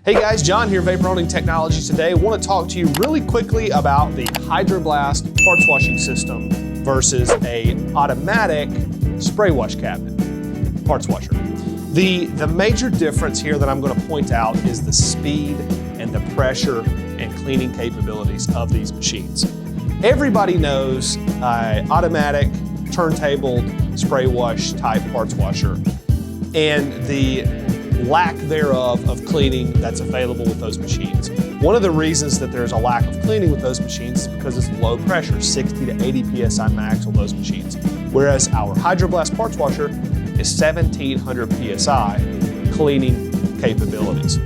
Hey guys, John here, Vapor Honing Technologies. Today I want to talk to you really quickly about the Hydroblast parts washing system versus a automatic spray wash cabinet parts washer. The major difference here that I'm going to point out is the speed and the pressure and cleaning capabilities of these machines. Everybody knows automatic turntable spray wash type parts washer and the lack thereof of cleaning that's available with those machines. One of the reasons that there's a lack of cleaning with those machines is because it's low pressure, 60 to 80 PSI max on those machines. Whereas our Hydroblast parts washer is 1700 PSI cleaning capabilities.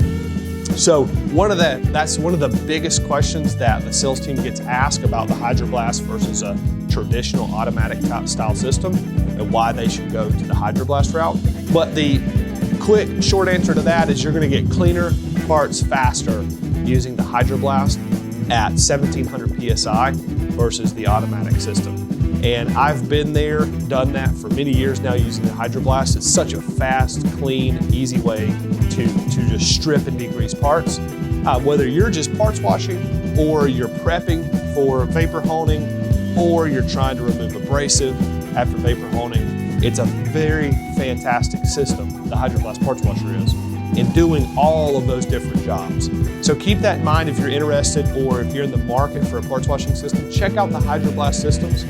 So that's one of the biggest questions that the sales team gets asked about the Hydroblast versus a traditional automatic style system and why they should go to the Hydroblast route. But the quick short answer to that is you're going to get cleaner parts faster using the Hydroblast at 1700 PSI versus the automatic system. And I've been there, done that for many years now using the Hydroblast. It's such a fast, clean, easy way to just strip and degrease parts. Whether you're just parts washing or you're prepping for vapor honing or you're trying to remove abrasive after vapor honing, it's a very fantastic system, the Hydroblast parts washer is, in doing all of those different jobs. So keep that in mind if you're interested or if you're in the market for a parts washing system. Check out the Hydroblast systems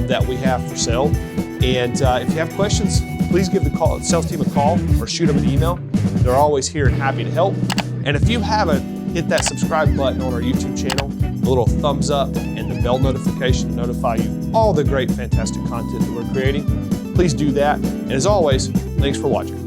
that we have for sale. And if you have questions, please give the sales team a call or shoot them an email. They're always here and happy to help. And if you haven't, hit that subscribe button on our YouTube channel, the little thumbs up and the bell notification to notify you all the great, fantastic content that we're creating. Please do that. And as always, thanks for watching.